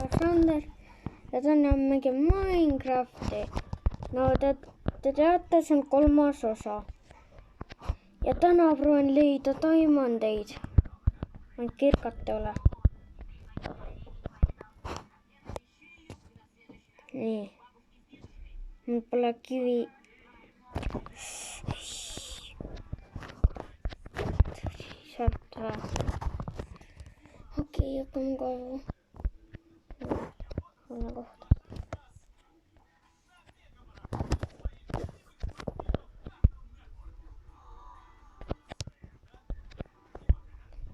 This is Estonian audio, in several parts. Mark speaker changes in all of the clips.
Speaker 1: Aleksander ja täna mängime Minecrafti. No te teate, see on 3. osa. Ja täna proovin leida diamondeid. Ainult kirkat ei ole. Nii. Mul pole kivi. Sealt ära. Okei, hakkame kaevu. Õnne kohta.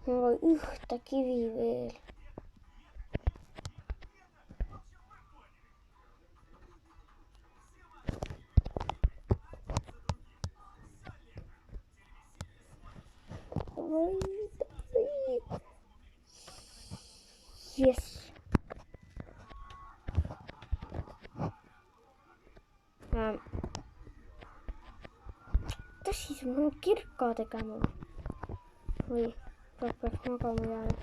Speaker 1: Mul on ühte kivi veel. Yes. Kas siis mul kirka tegema või peaks magama jääma?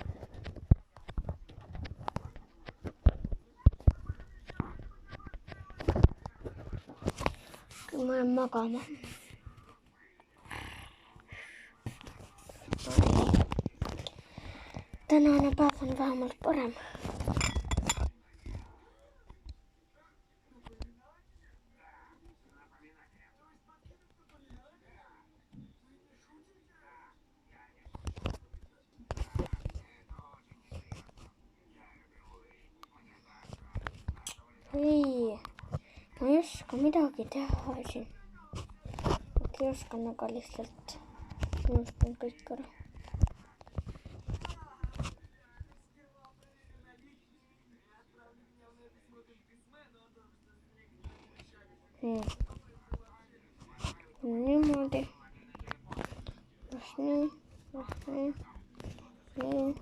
Speaker 1: Ma lähen magama. Tänane päev on vähemalt parem. Ei, ma ei oska midagi teha siin. Ei oskan, aga lihtsalt unustan kõik ära. Niimoodi. Kas nii? Kas nii? Nii.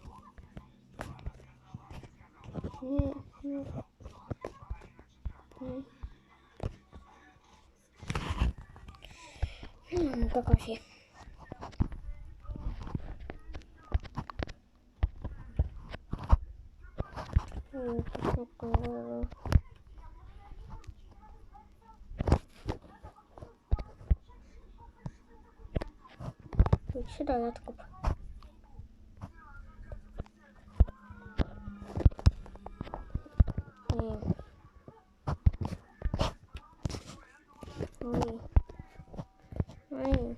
Speaker 1: Nii. Nii. Nii. Lähen tagasi. Võiks seda jätkub. Nii. Nii.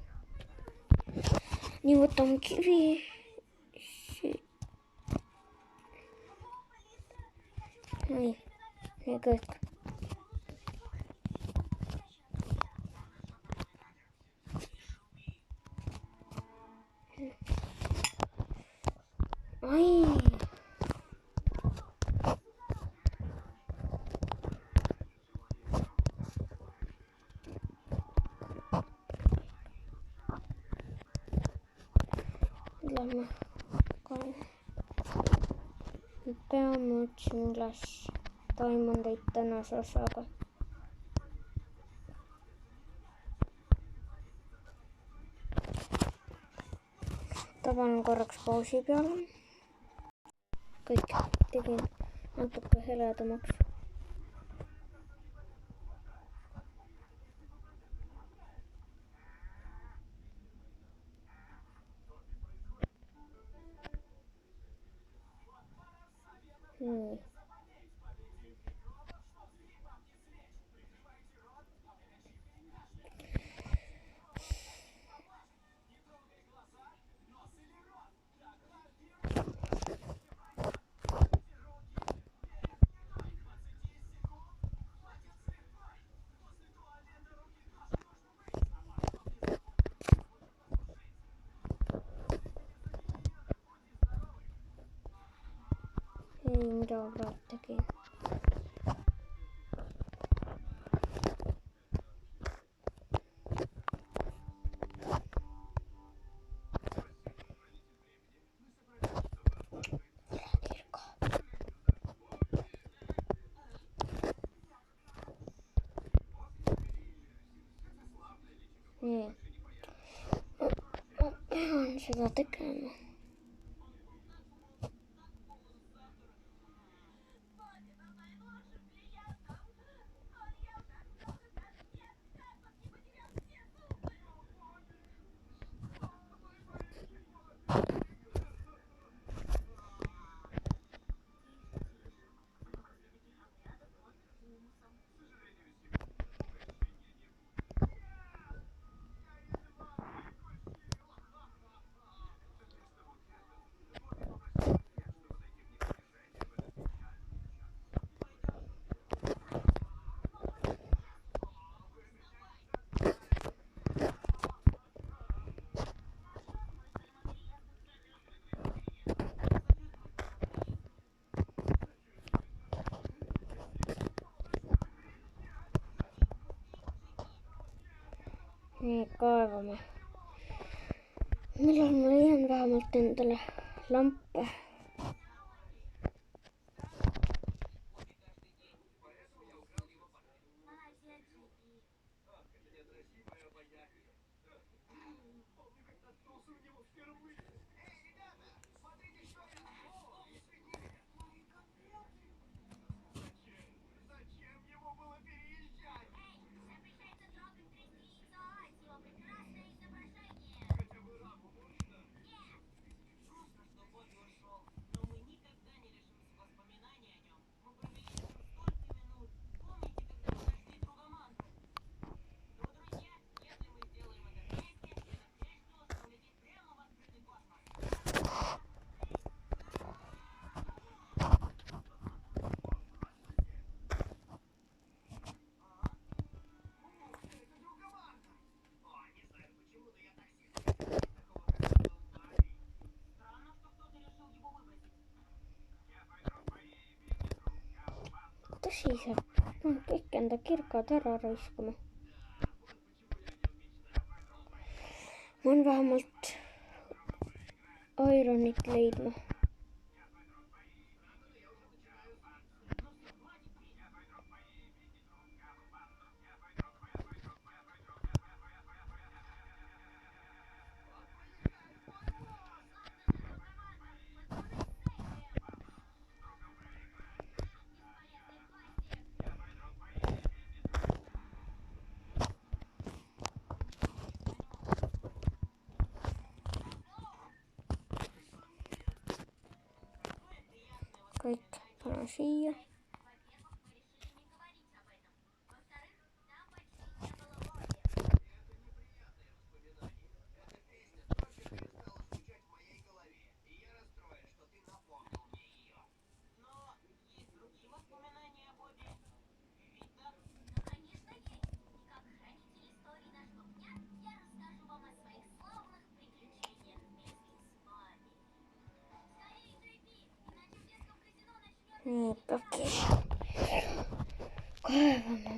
Speaker 1: Nii võtame kivi. Nii kõik. Lähme kohe. Peame otsima üles diamondeid tänase osaga. Panen korraks pausi peale. Kõik tegin natuke heledamaks. Ei, mida praegu tegin? Nii. Ma pean seda tegema. Nii, kaevame. Millal ma leian vähemalt endale lampe? Tõsi see, pean kõik enda kirgad ära raiskama. Ma olen vähemalt ironit leidma. Kõik panen siia. Nii, peabki kaevama.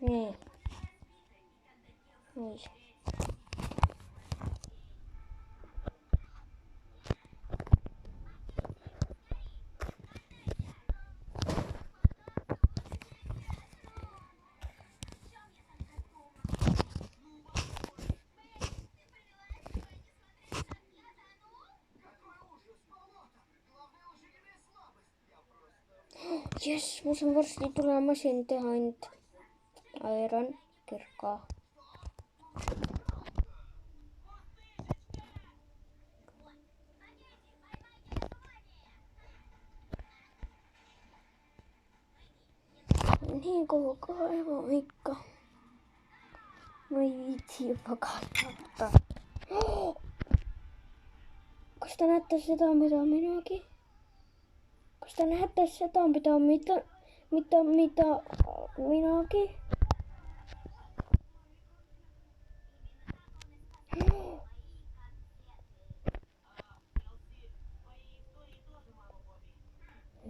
Speaker 1: Nii. Nii. Jess, ma saan varsti tulema siin teha ainult iron kirka. Nii kaua kaevama ikka. Ma ei viitsi juba kaevata. Kas te näete seda, mida minagi? Kas te näete seda, mida minagi?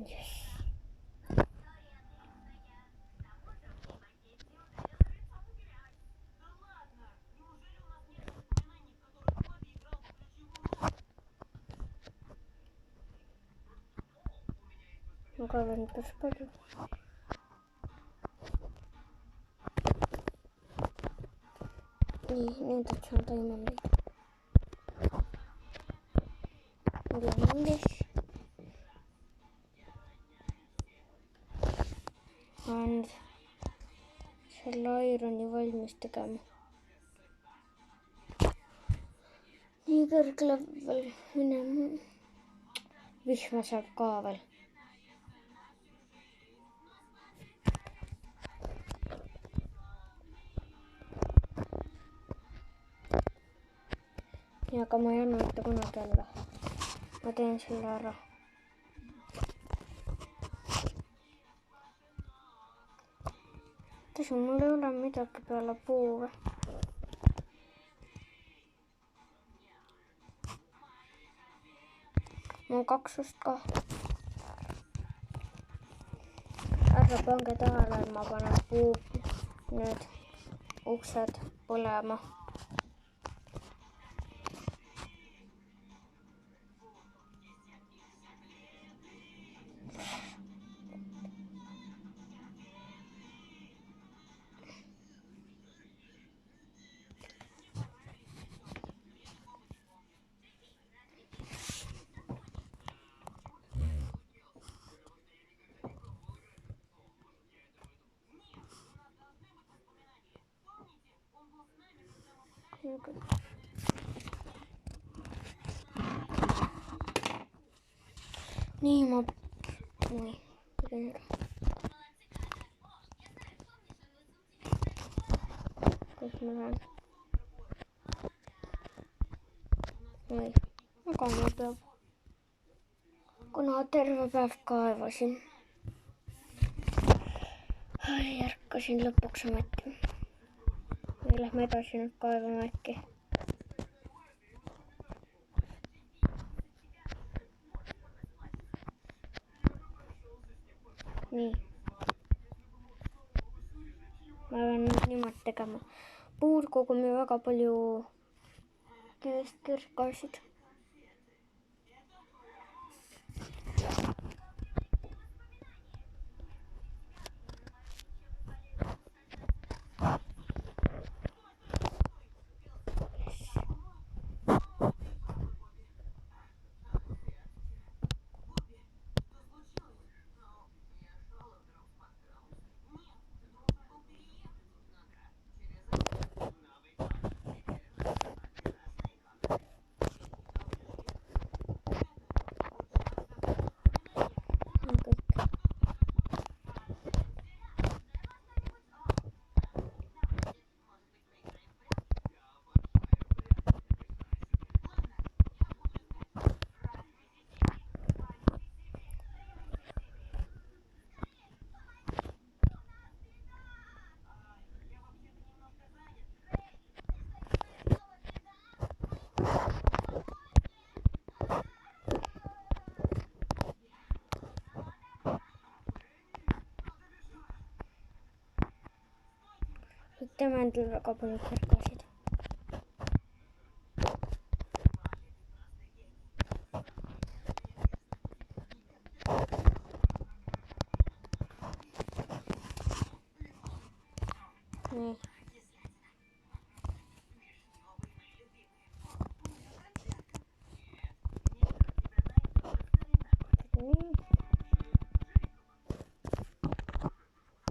Speaker 1: Yes. Ma kaevan päris palju. Nii, nüüd otsan diamondeid. Diamondis. And selle ironi valmis tegema. Nii kõrgleb veel minema. Vihma saab ka veel. Ja aga ma ei anna mitte kunagi alla. Ma teen selle ära. Tõsi, mul ei ole midagi peale puu. Mul on 2 ust ka. Ärge pange tähele, et ma panen puu nüüd uksed põlema. Nii ma... Nii, tegin ära. Kus ma lähen? Nii, magama peab. Kuna terve päev kaevasin. Ärkasin lõpuks ometi. Või lähme edasi nüüd kaevama äkki. Nii. Ma pean niimoodi tegema. Puud kogumi väga palju kivist kirkasid. Tema endal väga palju kirkasid. Nii.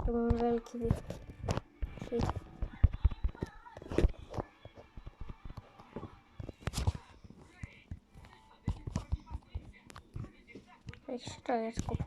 Speaker 1: Tuleb veel kivi. Siit. Eks seda jätkub.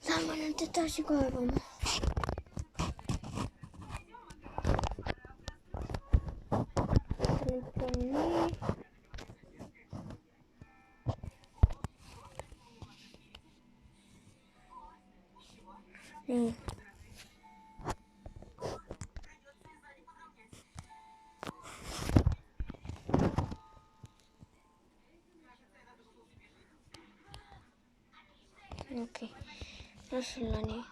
Speaker 1: Lähme nüüd edasi kaevama. Nii. Okei. Las olla nii.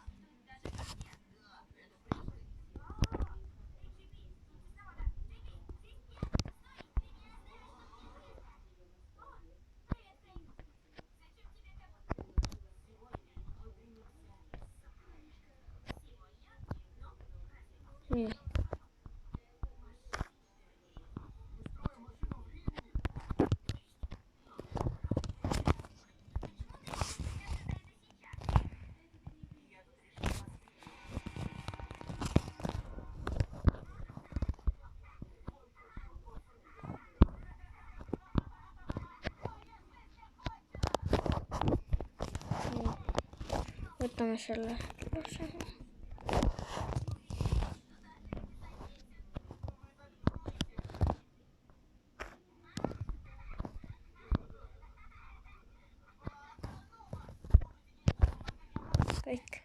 Speaker 1: Võtame selle lase. Kõik.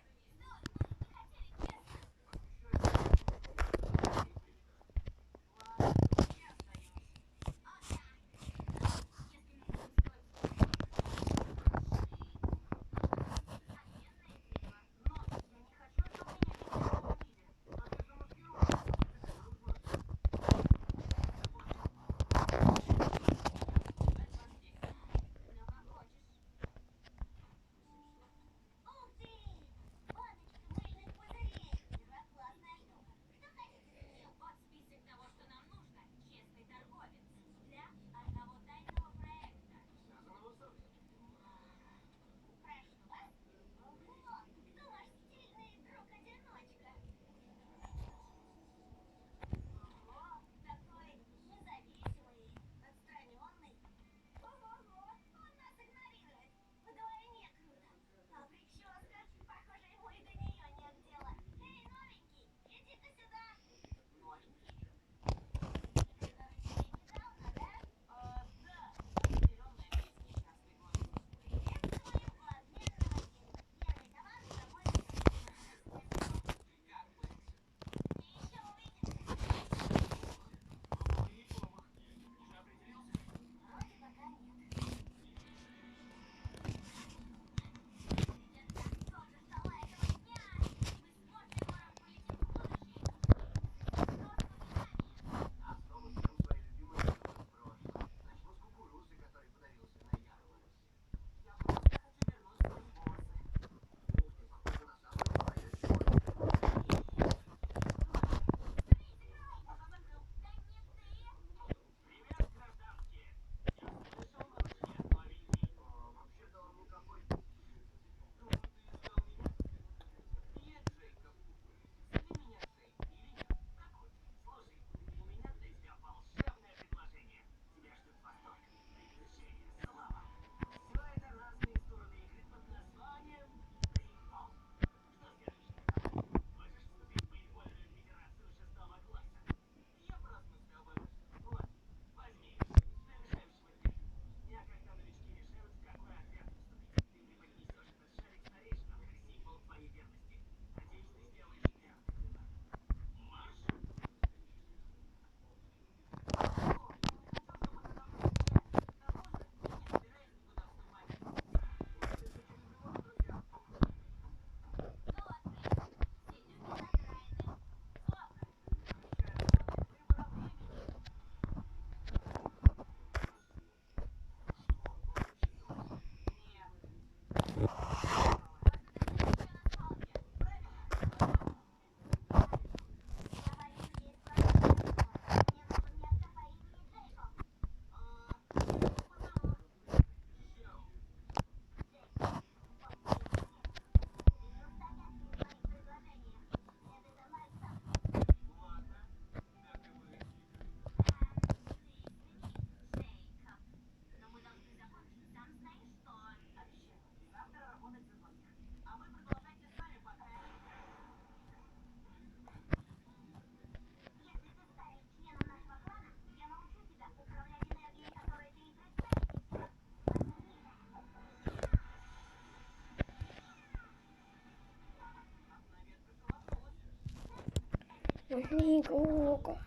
Speaker 1: Niin kauan.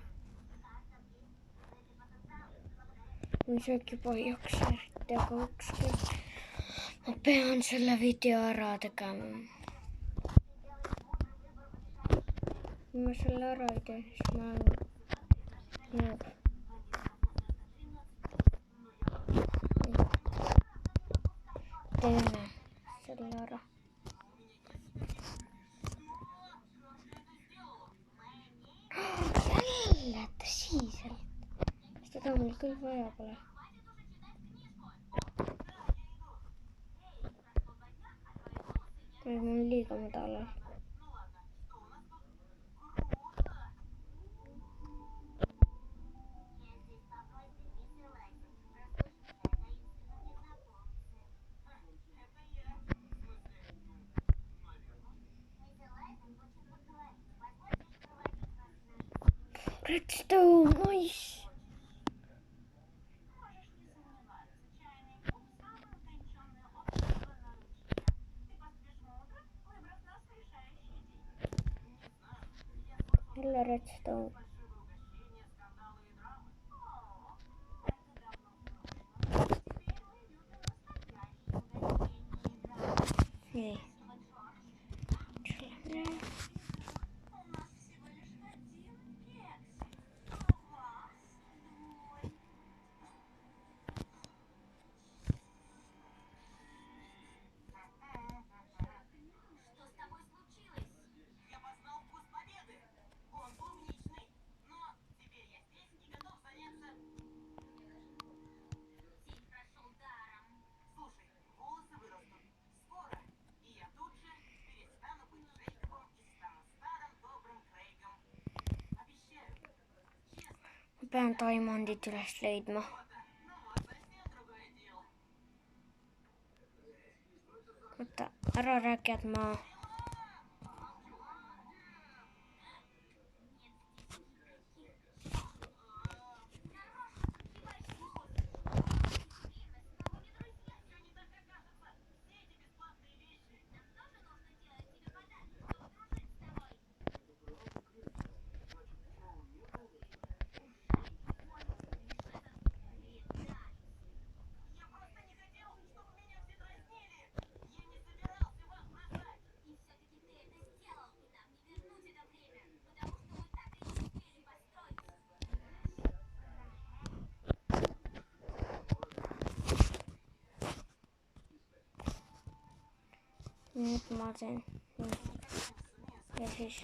Speaker 1: Isegi juba ei jaksa eriti, aga ükskõik. Ma pean selle video ära tegema. Kui ma selle ära ei tee, siis ma olen teeme selle ära. Jälle tõsiselt. Seda mul küll vaja pole. Mul on liiga madalal. Redstone, nice. Jälle redstone. Ei. Pean diamondit üles leidma. Võta ära rääkijad maa. Nyt mä teen. Ja siis.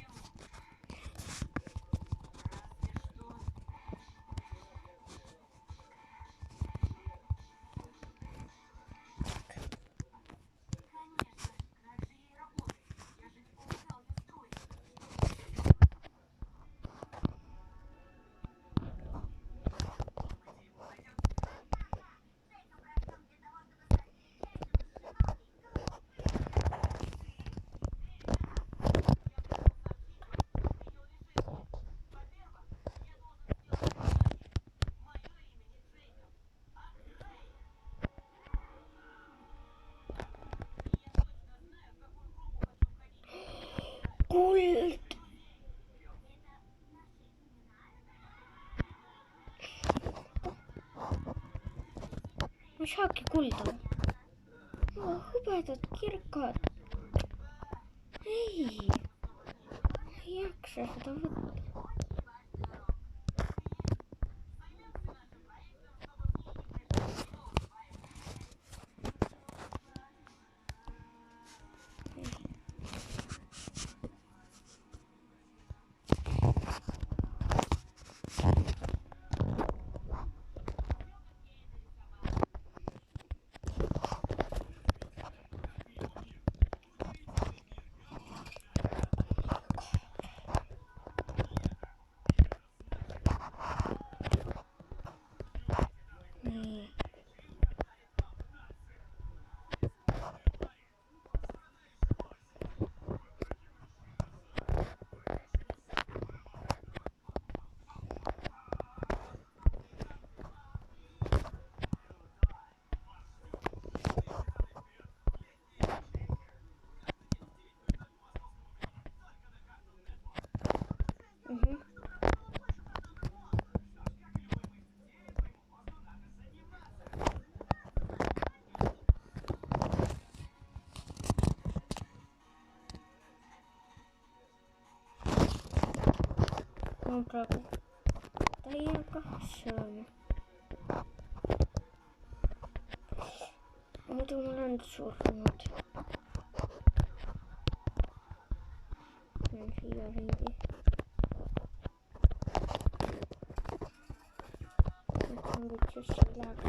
Speaker 1: Kuld. Ma saangi kulda. Hõbedad kirkad. Ei. Ma ei jaksa seda võtta. On praegu täiega sööma. Muidu ma olen surnud. Siia ringi. Mõtlen, et sisse läheb.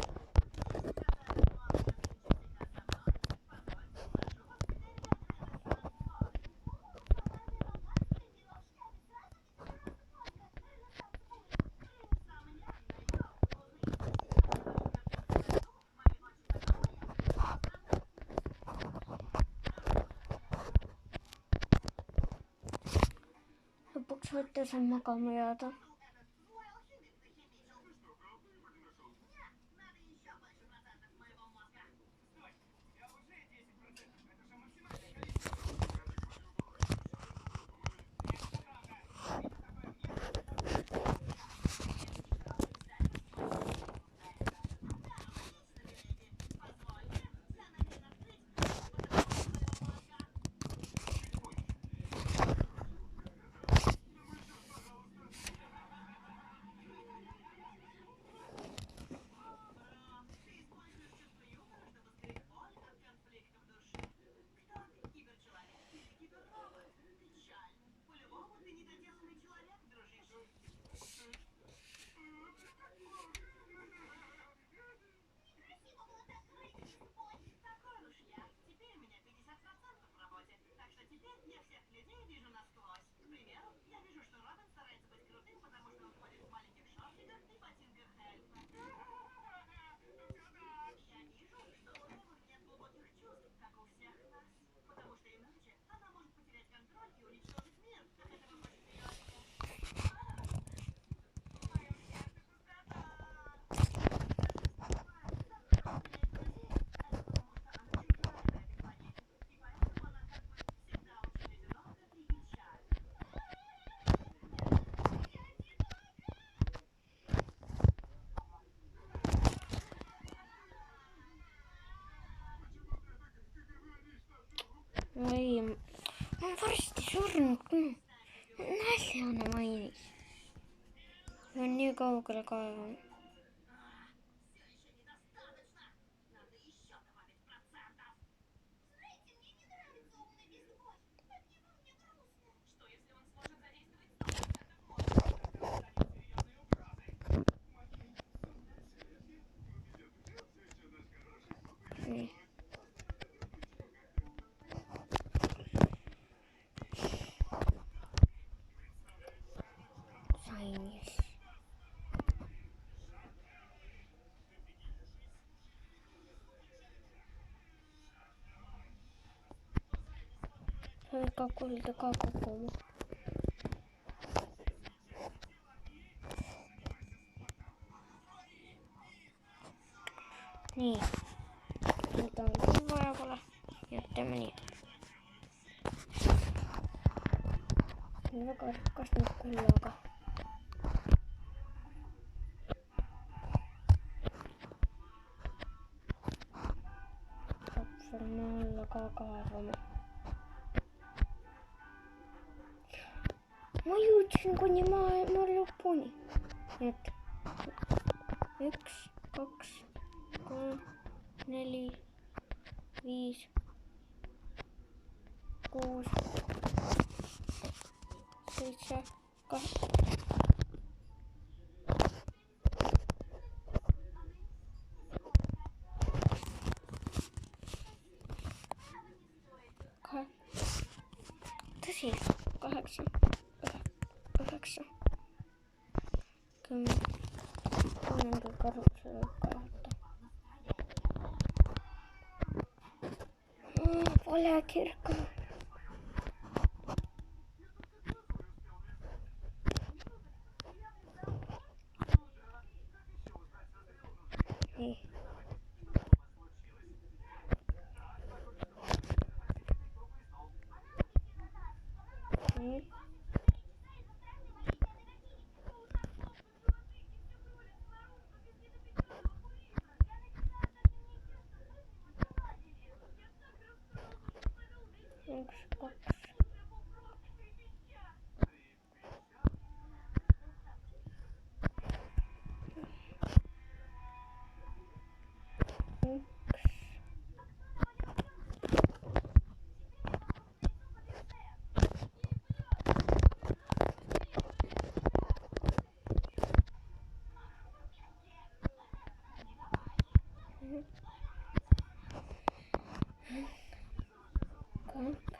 Speaker 1: Lõpuks võtta siin magama jääda. Ei, mä oon varasti surnud. Näljänä mainis. Mä oon niin kaukalla kaivannut. Niin. Sain jes. Aika kulta kakukoma. Niin. Nyt on kivoja pala. Jotta meni. Hyvä karkkas nyt kullaka. Kapsalmalla kakavama. Mä juutsin kun mä loppuni. Nyt. 1, 2, 3, 4, 5, 6, 7, 8. Tosi 8, 9, 10. Toinen karuksella kahta. Ole kirkko. Niin. Niin. Yksi, kaksi. Okay.